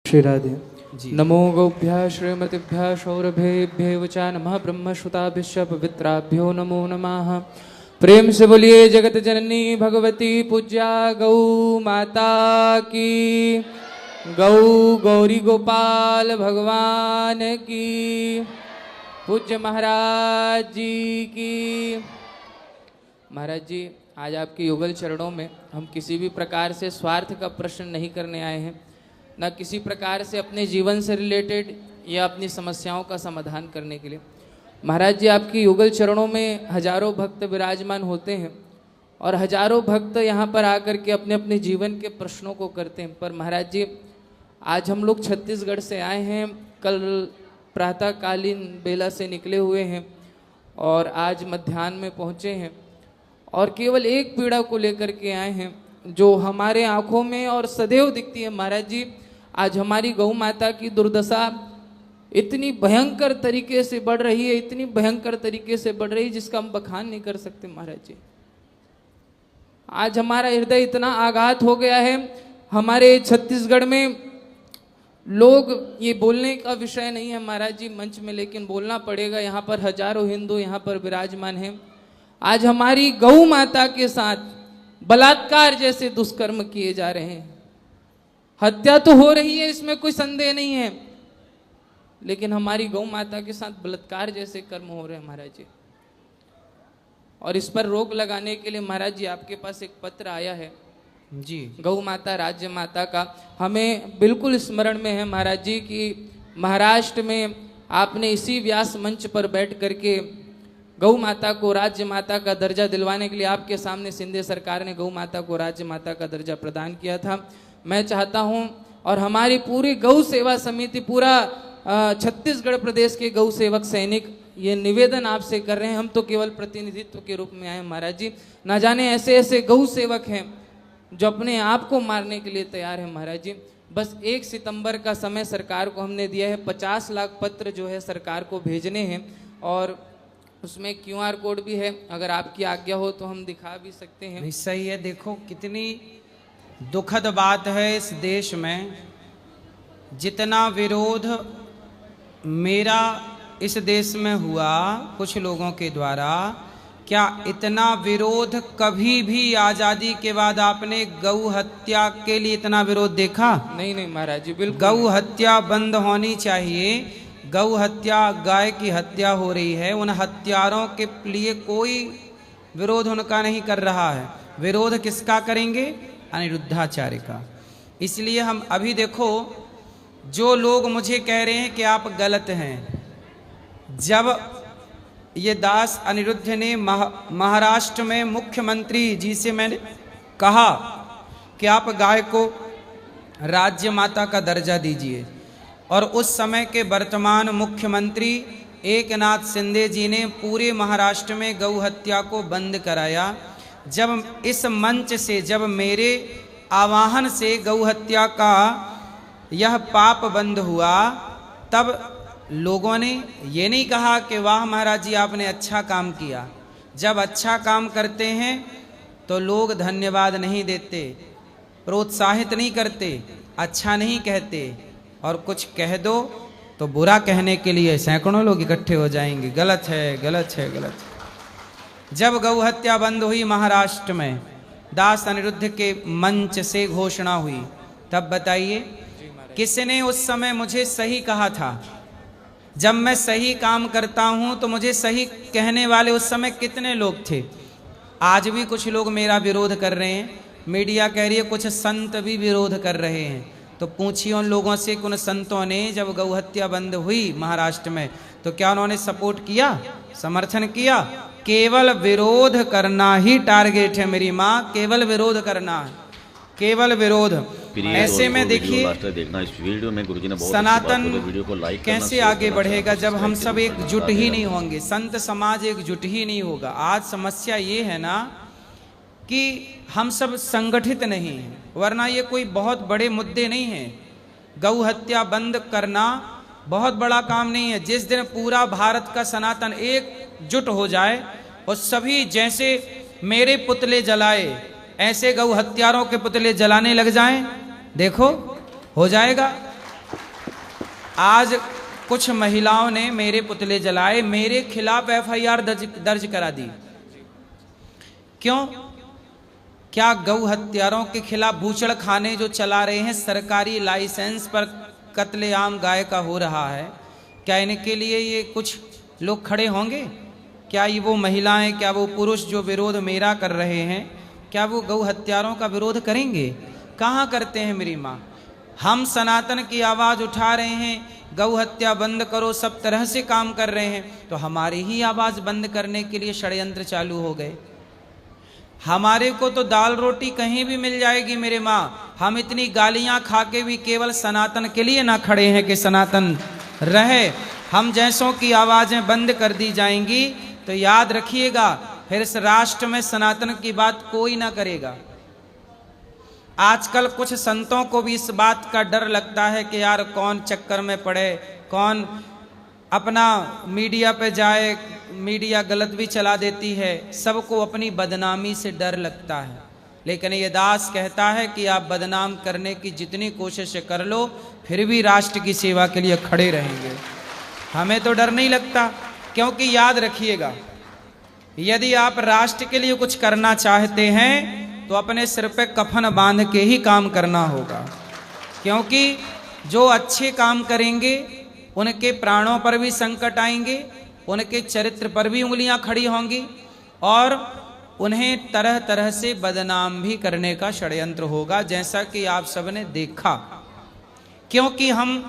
श्री राधे। नमो गौभ्यः श्रीमतिभ्यः सौरभेभ्यः च नमः ब्रह्मसुताभिश्च पवित्राभ्यो नमो नमः। प्रेम से बोलिए जगत जननी भगवती पूज्या गौ माता की, गौ गौरी गोपाल भगवान की, पूज्य महाराज जी की। महाराज जी, आज आपके युगल चरणों में हम किसी भी प्रकार से स्वार्थ का प्रश्न नहीं करने आए हैं, न किसी प्रकार से अपने जीवन से रिलेटेड या अपनी समस्याओं का समाधान करने के लिए। महाराज जी, आपके युगल चरणों में हजारों भक्त विराजमान होते हैं और हजारों भक्त यहाँ पर आकर के अपने अपने जीवन के प्रश्नों को करते हैं। पर महाराज जी, आज हम लोग छत्तीसगढ़ से आए हैं, कल प्रातःकालीन बेला से निकले हुए हैं और आज मध्याह्न में पहुँचे हैं और केवल एक पीड़ा को लेकर के आए हैं जो हमारे आँखों में और सदैव दिखती है। महाराज जी, आज हमारी गौ माता की दुर्दशा इतनी भयंकर तरीके से बढ़ रही है, इतनी भयंकर तरीके से बढ़ रही है जिसका हम बखान नहीं कर सकते। महाराज जी, आज हमारा हृदय इतना आघात हो गया है। हमारे छत्तीसगढ़ में लोग, ये बोलने का विषय नहीं है महाराज जी मंच में, लेकिन बोलना पड़ेगा। यहाँ पर हजारों हिंदू यहाँ पर विराजमान हैं। आज हमारी गौ माता के साथ बलात्कार जैसे दुष्कर्म किए जा रहे हैं। हत्या तो हो रही है, इसमें कोई संदेह नहीं है, लेकिन हमारी गौ माता के साथ बलात्कार जैसे कर्म हो रहे हैं महाराज जी। और इस पर रोक लगाने के लिए महाराज जी आपके पास एक पत्र आया है जी, गौ माता राज्य माता का। हमें बिल्कुल स्मरण में है महाराज जी कि महाराष्ट्र में आपने इसी व्यास मंच पर बैठ करके गौ माता को राज्य माता का दर्जा दिलवाने के लिए आपके सामने सिंधिया सरकार ने गौ माता को राज्य माता का दर्जा प्रदान किया था। मैं चाहता हूं और हमारी पूरी गौ सेवा समिति, पूरा छत्तीसगढ़ प्रदेश के गौ सेवक सैनिक ये निवेदन आपसे कर रहे हैं। हम तो केवल प्रतिनिधित्व के रूप में आए महाराज जी। ना जाने ऐसे ऐसे गौ सेवक हैं जो अपने आप को मारने के लिए तैयार है महाराज जी। बस 1 सितंबर का समय सरकार को हमने दिया है। 50 लाख पत्र जो है सरकार को भेजने हैं और उसमें QR कोड भी है, अगर आपकी आज्ञा हो तो हम दिखा भी सकते हैं। नहीं, सही है। देखो कितनी दुखद बात है इस देश में, जितना विरोध मेरा इस देश में हुआ कुछ लोगों के द्वारा, क्या इतना विरोध कभी भी आजादी के बाद आपने गौ हत्या के लिए इतना विरोध देखा? नहीं नहीं महाराज जी, बिल्कुल। गौ हत्या बंद होनी चाहिए। गौ हत्या, गाय की हत्या हो रही है, उन हत्यारों के लिए कोई विरोध उनका नहीं कर रहा है। विरोध किसका करेंगे? अनिरुद्धाचार्य का। इसलिए हम अभी देखो, जो लोग मुझे कह रहे हैं कि आप गलत हैं, जब ये दास अनिरुद्ध ने महाराष्ट्र में मुख्यमंत्री जी से मैंने कहा कि आप गाय को राज्य माता का दर्जा दीजिए, और उस समय के वर्तमान मुख्यमंत्री एकनाथ शिंदे जी ने पूरे महाराष्ट्र में गौ हत्या को बंद कराया। जब इस मंच से, जब मेरे आह्वान से गौ हत्या का यह पाप बंद हुआ, तब लोगों ने ये नहीं कहा कि वाह महाराज जी आपने अच्छा काम किया। जब अच्छा काम करते हैं तो लोग धन्यवाद नहीं देते, प्रोत्साहित नहीं करते, अच्छा नहीं कहते, और कुछ कह दो तो बुरा कहने के लिए सैकड़ों लोग इकट्ठे हो जाएंगे। गलत है, गलत है, गलत है। जब गौ हत्या बंद हुई महाराष्ट्र में, दास अनिरुद्ध के मंच से घोषणा हुई, तब बताइए किसने उस समय मुझे सही कहा था? जब मैं सही काम करता हूं तो मुझे सही कहने वाले उस समय कितने लोग थे? आज भी कुछ लोग मेरा विरोध कर रहे हैं। मीडिया कह रही है कुछ संत भी विरोध कर रहे हैं। तो पूछिए उन लोगों से कि उन संतों ने जब गौ हत्या बंद हुई महाराष्ट्र में तो क्या उन्होंने सपोर्ट किया, समर्थन किया? केवल विरोध करना ही टारगेट है मेरी माँ, केवल विरोध करना, केवल विरोध। ऐसे में देखिए सनातन कैसे आगे बढ़ेगा जब हम सब एकजुट ही नहीं होंगे, संत समाज एकजुट ही नहीं होगा। आज समस्या ये है ना कि हम सब संगठित नहीं हैं, वरना ये कोई बहुत बड़े मुद्दे नहीं हैं। गौ हत्या बंद करना बहुत बड़ा काम नहीं है। जिस दिन पूरा भारत का सनातन एकजुट हो जाए और सभी जैसे मेरे पुतले जलाए ऐसे गौ हत्यारों के पुतले जलाने लग जाएं, देखो हो जाएगा। आज कुछ महिलाओं ने मेरे पुतले जलाए, मेरे खिलाफ एफआईआर दर्ज करा दी। क्यों? क्या गौ हत्यारों के खिलाफ बूचड़ खाने जो चला रहे हैं, सरकारी लाइसेंस पर कत्लेआम गाय का हो रहा है, क्या इनके लिए ये कुछ लोग खड़े होंगे? क्या ये वो महिलाएं, क्या वो पुरुष जो विरोध मेरा कर रहे हैं, क्या वो गौ हत्यारों का विरोध करेंगे? कहाँ करते हैं मेरी माँ। हम सनातन की आवाज़ उठा रहे हैं, गौ हत्या बंद करो, सब तरह से काम कर रहे हैं, तो हमारी ही आवाज़ बंद करने के लिए षड्यंत्र चालू हो गए। हमारे को तो दाल रोटी कहीं भी मिल जाएगी मेरे माँ, हम इतनी गालियाँ खा के भी केवल सनातन के लिए ना खड़े हैं कि सनातन रहे। हम जैसों की आवाज़ें बंद कर दी जाएंगी तो याद रखिएगा, फिर इस राष्ट्र में सनातन की बात कोई ना करेगा। आजकल कुछ संतों को भी इस बात का डर लगता है कि यार कौन चक्कर में पड़े, कौन अपना मीडिया पे जाए, मीडिया गलत भी चला देती है, सबको अपनी बदनामी से डर लगता है। लेकिन ये दास कहता है कि आप बदनाम करने की जितनी कोशिश कर लो, फिर भी राष्ट्र की सेवा के लिए खड़े रहेंगे। हमें तो डर नहीं लगता, क्योंकि याद रखिएगा, यदि आप राष्ट्र के लिए कुछ करना चाहते हैं तो अपने सिर पे कफन बांध के ही काम करना होगा। क्योंकि जो अच्छे काम करेंगे उनके प्राणों पर भी संकट आएंगे, उनके चरित्र पर भी उंगलियां खड़ी होंगी और उन्हें तरह तरह से बदनाम भी करने का षड्यंत्र होगा, जैसा कि आप सबने देखा। क्योंकि हम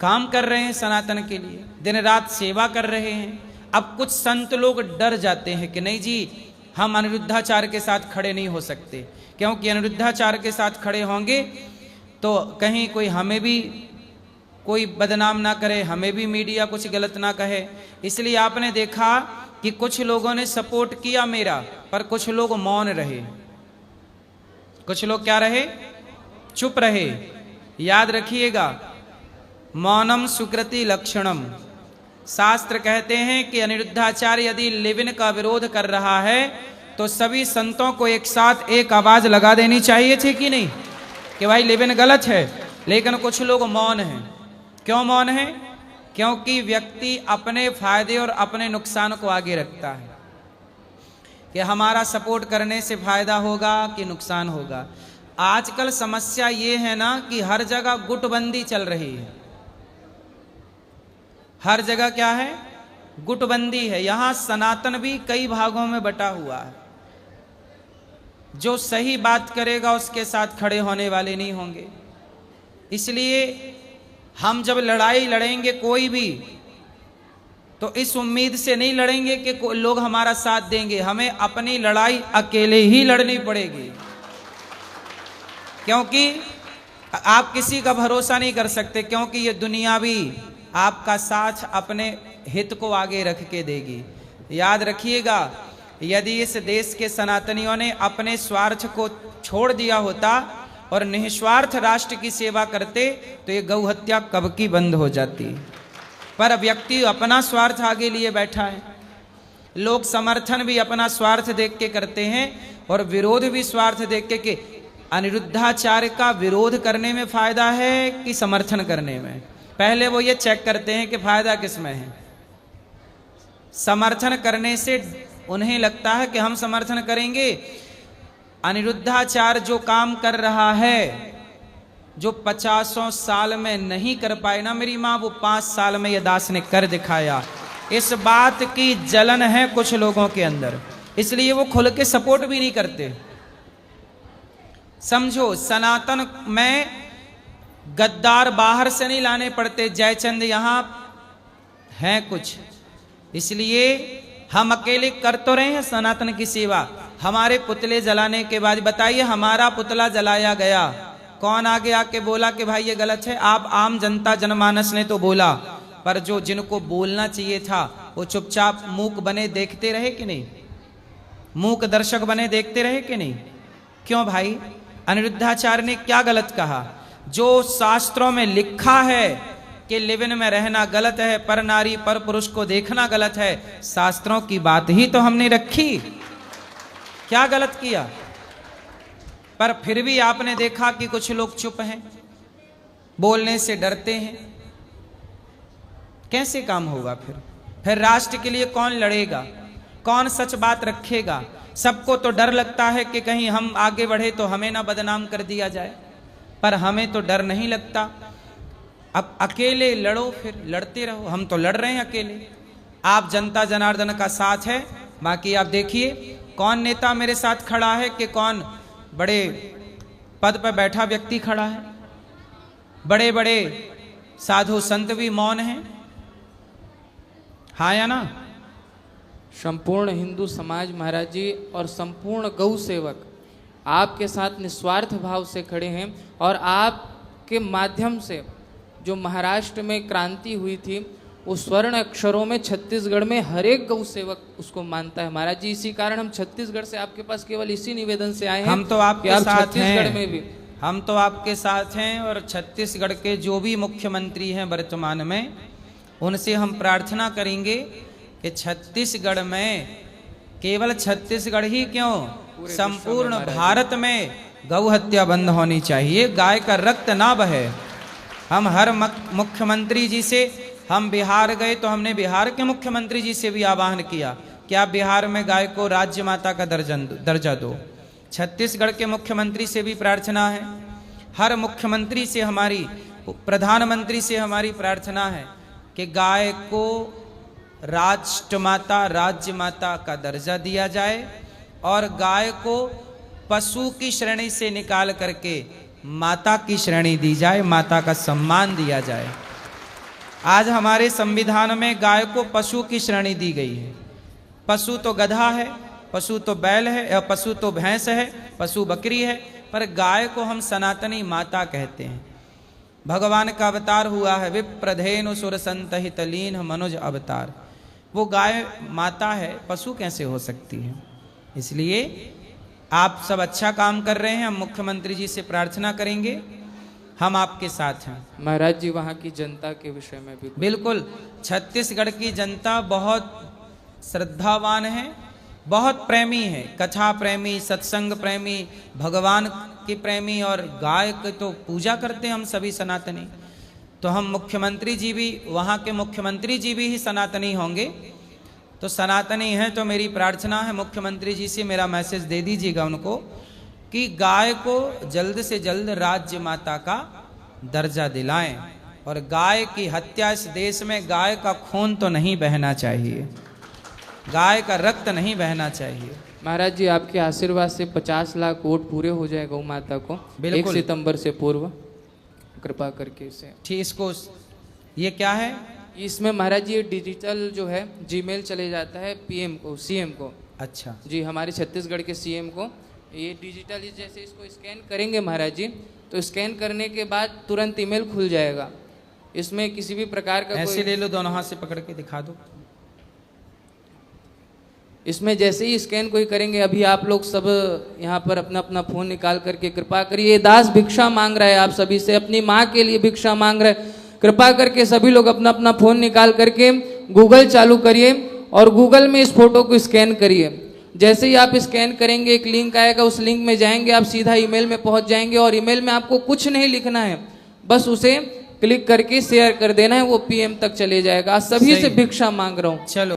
काम कर रहे हैं सनातन के लिए, दिन रात सेवा कर रहे हैं। अब कुछ संत लोग डर जाते हैं कि नहीं जी, हम अनिरुद्धाचार के साथ खड़े नहीं हो सकते, क्योंकि अनिरुद्धाचार के साथ खड़े होंगे तो कहीं कोई हमें भी कोई बदनाम ना करे, हमें भी मीडिया कुछ गलत ना कहे। इसलिए आपने देखा कि कुछ लोगों ने सपोर्ट किया मेरा, पर कुछ लोग मौन रहे। कुछ लोग क्या रहे? चुप रहे। याद रखिएगा, मौनम सुकृति लक्षणम। शास्त्र कहते हैं कि अनिरुद्धाचार्य यदि लिविन का विरोध कर रहा है तो सभी संतों को एक साथ एक आवाज लगा देनी चाहिए थी कि नहीं, कि भाई लिविन गलत है। लेकिन कुछ लोग मौन हैं। क्यों मौन है? क्योंकि व्यक्ति अपने फायदे और अपने नुकसान को आगे रखता है, कि हमारा सपोर्ट करने से फायदा होगा कि नुकसान होगा। आजकल समस्या ये है ना कि हर जगह गुटबंदी चल रही है। हर जगह क्या है? गुटबंदी है। यहां सनातन भी कई भागों में बटा हुआ है। जो सही बात करेगा उसके साथ खड़े होने वाले नहीं होंगे। इसलिए हम जब लड़ाई लड़ेंगे कोई भी, तो इस उम्मीद से नहीं लड़ेंगे कि लोग हमारा साथ देंगे। हमें अपनी लड़ाई अकेले ही लड़नी पड़ेगी, क्योंकि आप किसी का भरोसा नहीं कर सकते, क्योंकि ये दुनिया भी आपका साथ अपने हित को आगे रख के देगी। याद रखिएगा, यदि इस देश के सनातनियों ने अपने स्वार्थ को छोड़ दिया होता और निस्वार्थ राष्ट्र की सेवा करते तो ये गौ हत्या कब की बंद हो जाती। पर व्यक्ति अपना स्वार्थ आगे लिए बैठा है। लोग समर्थन भी अपना स्वार्थ देख के करते हैं और विरोध भी स्वार्थ देख के कि अनिरुद्धाचार्य का विरोध करने में फायदा है कि समर्थन करने में। पहले वो ये चेक करते हैं कि फायदा किस में है। समर्थन करने से उन्हें लगता है कि हम समर्थन करेंगे। अनिरुद्धाचार्य जो काम कर रहा है, जो 50 साल में नहीं कर पाए ना मेरी माँ, वो 5 साल में ये दास ने कर दिखाया। इस बात की जलन है कुछ लोगों के अंदर, इसलिए वो खुल के सपोर्ट भी नहीं करते। समझो, सनातन में गद्दार बाहर से नहीं लाने पड़ते, जयचंद यहां हैं कुछ, इसलिए हम अकेले कर तो रहे हैं सनातन की सेवा। हमारे पुतले जलाने के बाद बताइए, हमारा पुतला जलाया गया, कौन आगे आके बोला कि भाई ये गलत है? आप आम जनता जनमानस ने तो बोला, पर जो जिनको बोलना चाहिए था वो चुपचाप मूक बने देखते रहे कि नहीं? मूक दर्शक बने देखते रहे कि नहीं? क्यों भाई? अनिरुद्धाचार्य ने क्या गलत कहा? जो शास्त्रों में लिखा है कि लिविन में रहना गलत है, पर नारी पर पुरुष को देखना गलत है, शास्त्रों की बात ही तो हमने रखी। क्या गलत किया? पर फिर भी आपने देखा कि कुछ लोग चुप हैं, बोलने से डरते हैं। कैसे काम होगा? फिर राष्ट्र के लिए कौन लड़ेगा? कौन सच बात रखेगा? सबको तो डर लगता है कि कहीं हम आगे बढ़े तो हमें ना बदनाम कर दिया जाए, पर हमें तो डर नहीं लगता। अब अकेले लड़ो, फिर लड़ते रहो। हम तो लड़ रहे हैं अकेले। आप जनता जनार्दन का साथ है, बाकी आप देखिए कौन नेता मेरे साथ खड़ा है कि कौन बड़े पद पर बैठा व्यक्ति खड़ा है। बड़े बड़े साधु संत भी मौन हैं, हाँ या ना? संपूर्ण हिंदू समाज महाराज जी और संपूर्ण गौ सेवक आपके साथ निस्वार्थ भाव से खड़े हैं, और आपके माध्यम से जो महाराष्ट्र में क्रांति हुई थी वो स्वर्ण अक्षरों में छत्तीसगढ़ में हर एक गौ सेवक उसको मानता है महाराज जी। इसी कारण हम छत्तीसगढ़ से आपके पास केवल इसी निवेदन से आए हैं। हम तो आपके साथ छत्तीसगढ़ हैं, में भी हम तो आपके साथ हैं। और छत्तीसगढ़ के जो भी मुख्यमंत्री हैं वर्तमान में, उनसे हम प्रार्थना करेंगे कि छत्तीसगढ़ में, केवल छत्तीसगढ़ ही क्यों, संपूर्ण भारत में गौ हत्या बंद होनी चाहिए, गाय का रक्त ना बहे। हम हर मुख्यमंत्री जी से, हम बिहार गए तो हमने बिहार के मुख्यमंत्री जी से भी आह्वान किया कि आप बिहार में गाय को राज्य माता का दर्जा दो। छत्तीसगढ़ के मुख्यमंत्री से भी प्रार्थना है, हर मुख्यमंत्री से, हमारी प्रधानमंत्री से हमारी प्रार्थना है कि गाय को राष्ट्रमाता, राज्य माता का दर्जा दिया जाए और गाय को पशु की श्रेणी से निकाल करके माता की श्रेणी दी जाए, माता का सम्मान दिया जाए। आज हमारे संविधान में गाय को पशु की श्रेणी दी गई है। पशु तो गधा है, पशु तो बैल है, या पशु तो भैंस है, पशु बकरी है, पर गाय को हम सनातनी माता कहते हैं। भगवान का अवतार हुआ है, विप्रधेनु सुर संतहित लीन मनुज अवतार। वो गाय माता है, पशु कैसे हो सकती है? इसलिए आप सब अच्छा काम कर रहे हैं। हम मुख्यमंत्री जी से प्रार्थना करेंगे, हम आपके साथ हैं। महाराज जी वहाँ की जनता के विषय में भी बिल्कुल, छत्तीसगढ़ की जनता बहुत श्रद्धावान है, बहुत प्रेमी है, कथा प्रेमी, सत्संग प्रेमी, भगवान के प्रेमी, और गाय की तो पूजा करते हैं हम सभी सनातनी। तो हम मुख्यमंत्री जी भी, वहाँ के मुख्यमंत्री जी भी ही सनातनी होंगे, तो सनातनी हैं। तो मेरी प्रार्थना है मुख्यमंत्री जी से, मेरा मैसेज दे दीजिएगा उनको कि गाय को जल्द से जल्द राज्य माता का दर्जा दिलाएं, और गाय की हत्या, इस देश में गाय का खून तो नहीं बहना चाहिए, गाय का रक्त नहीं बहना चाहिए। महाराज जी आपके आशीर्वाद से 50 लाख वोट पूरे हो जाए गौ माता को 1 सितंबर से पूर्व, कृपा करके इसे ठीक। इसको ये क्या है? इसमें महाराज जी डिजिटल जो है जीमेल चले जाता है पीएम को, सीएम को। अच्छा जी, हमारे छत्तीसगढ़ के सीएम को ये डिजिटल, जैसे इसको स्कैन करेंगे महाराज जी, तो स्कैन करने के बाद तुरंत ईमेल खुल जाएगा। इसमें किसी भी प्रकार का ऐसे ले लो, दोनों हाथ से पकड़ के दिखा दो। इसमें जैसे ही स्कैन कोई करेंगे, अभी आप लोग सब यहाँ पर अपना अपना फोन निकाल करके कृपा करिए, दास भिक्षा मांग रहा है आप सभी से, अपनी माँ के लिए भिक्षा मांग रहा है। कृपा करके सभी लोग अपना अपना फोन निकाल करके गूगल चालू करिए और गूगल में इस फोटो को स्कैन करिए। जैसे ही आप स्कैन करेंगे एक लिंक आएगा, उस लिंक में जाएंगे, आप सीधा ईमेल में पहुंच जाएंगे, और ईमेल में आपको कुछ नहीं लिखना है, बस उसे क्लिक करके शेयर कर देना है, वो पीएम तक चले जाएगा। सभी से भिक्षा मांग रहा हूँ। चलो।